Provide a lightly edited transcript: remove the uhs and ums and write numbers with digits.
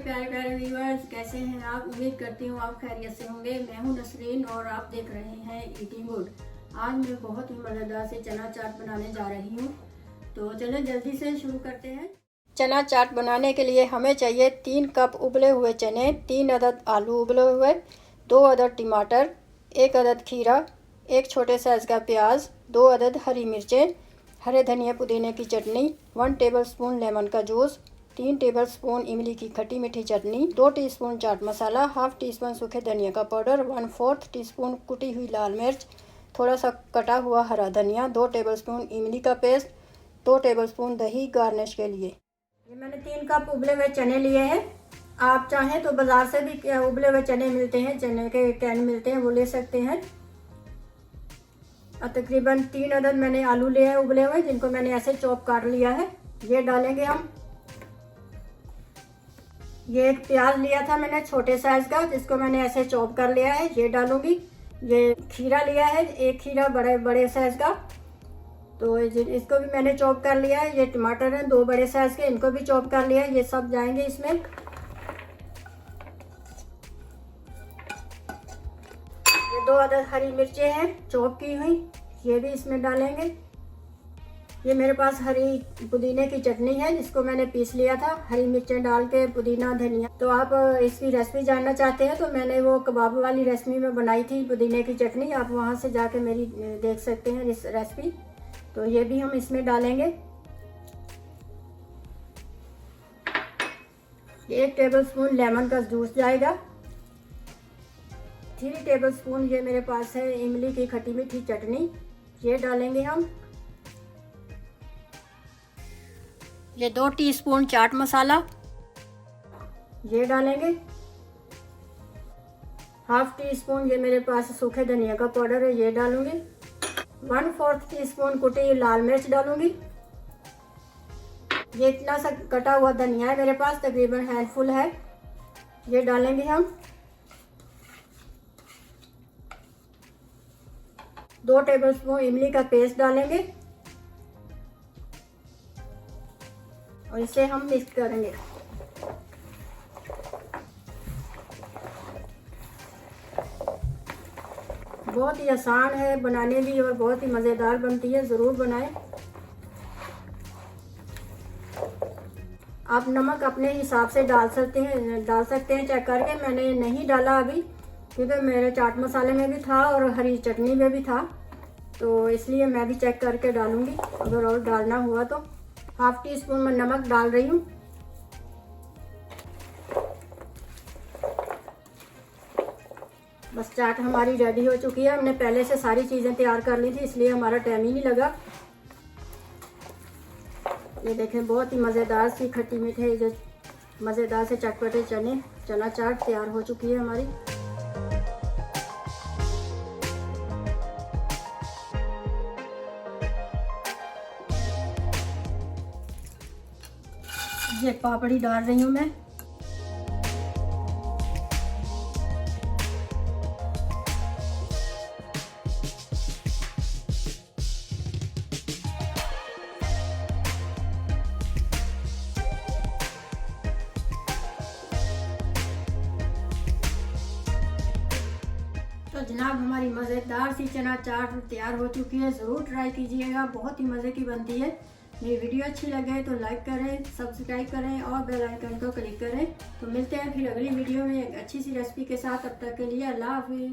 प्यारे प्यारे व्यूअर्स, कैसे हैं आप। उम्मीद करती हूँ आप खैरियत से होंगे। मैं हूँ नसरीन और आप देख रहे हैं ईटिंग गुड। आज मैं बहुत ही मज़ेदार से चना चाट बनाने जा रही हूँ, तो चलो जल्दी से शुरू करते हैं। चना चाट बनाने के लिए हमें चाहिए 3 कप उबले हुए चने, 3 अदद आलू उबले हुए, 2 अदद टमाटर, 1 अदद खीरा, 1 छोटे साइज़ का प्याज, 2 अदद हरी मिर्चें, हरे धनिया पुदीने की चटनी, 1 टेबलस्पून लेमन का जूस, 3 टेबलस्पून इमली की खट्टी मीठी चटनी, 2 teaspoon chaat masala, half tea spoon सूखे धनिया का पाउडर, 1/4 टीस्पून कुटी हुई लाल मिर्च, थोड़ा सा कटा हुआ हरा धनिया, 2 टेबलस्पून इमली का पेस्ट, 2 टेबलस्पून दही गार्निश के लिए। ये मैंने 3 कप उबले हुए चने लिए हैं। आप चाहें तो बाज़ार से भी उबले हुए चने मिलते हैं, चने के कैन मिलते हैं, वो ले सकते हैं। और तकरीबन 3 अदद मैंने आलू लिए हैं उबले हुए, जिनको मैंने ऐसे चॉप काट लिया है। ये डालेंगे हम। ये एक प्याज लिया था मैंने छोटे साइज का, जिसको मैंने ऐसे चॉप कर लिया है, ये डालूंगी। ये खीरा लिया है, एक खीरा बड़े साइज का, तो इसको भी मैंने चॉप कर लिया है। ये टमाटर हैं 2 बड़े साइज के, इनको भी चॉप कर लिया है। ये सब जाएंगे इसमें। ये 2 अदद हरी मिर्चें हैं चॉप की हुई, ये भी इसमें डालेंगे। ये मेरे पास हरी पुदीने की चटनी है, जिसको मैंने पीस लिया था, हरी मिर्चें डाल के, पुदीना धनिया। तो आप इसकी रेसिपी जानना चाहते हैं तो मैंने वो कबाब वाली रेसिपी में बनाई थी पुदीने की चटनी, आप वहां से जाके मेरी देख सकते हैं इस रेसिपी। तो ये भी हम इसमें डालेंगे। 1 टेबलस्पून लेमन का जूस जाएगा। 3 टेबलस्पून ये मेरे पास है इमली की खट्टी मीठी चटनी, ये डालेंगे हम। ये 2 टीस्पून चाट मसाला, ये डालेंगे। हाफ टी स्पून ये मेरे पास सूखे धनिया का पाउडर है, ये डालूंगी। 1/4 टीस्पून कुटी हुई लाल मिर्च डालूंगी। ये इतना सा कटा हुआ धनिया है मेरे पास, तकरीबन हैंडफुल है, ये डालेंगे हम। 2 टेबलस्पून इमली का पेस्ट डालेंगे और इसे हम मिक्स करेंगे। बहुत ही आसान है बनाने भी और बहुत ही मज़ेदार बनती है, ज़रूर बनाएं। आप नमक अपने हिसाब से डाल सकते हैं चेक करके। मैंने नहीं डाला अभी, क्योंकि मेरे चाट मसाले में भी था और हरी चटनी में भी था, तो इसलिए मैं भी चेक करके डालूंगी। अगर और डालना हुआ तो हाफ टी स्पून मैं नमक डाल रही हूँ। बस चाट हमारी रेडी हो चुकी है। हमने पहले से सारी चीज़ें तैयार कर ली थी, इसलिए हमारा टाइम ही नहीं लगा। ये देखें, बहुत ही मज़ेदार सी खट्टी मीठे जो मज़ेदार से चटपटे चना चाट तैयार हो चुकी है हमारी। ये पापड़ी डाल रही हूँ मैं। तो जनाब, हमारी मज़ेदार सी चना चाट तैयार हो चुकी है। ज़रूर ट्राई कीजिएगा, बहुत ही मज़े की बनती है। मेरी वीडियो अच्छी लगे तो लाइक करें, सब्सक्राइब करें और बेल आइकन को क्लिक करें। तो मिलते हैं फिर अगली वीडियो में एक अच्छी सी रेसिपी के साथ। तब तक के लिए अल्लाह हाफिज़।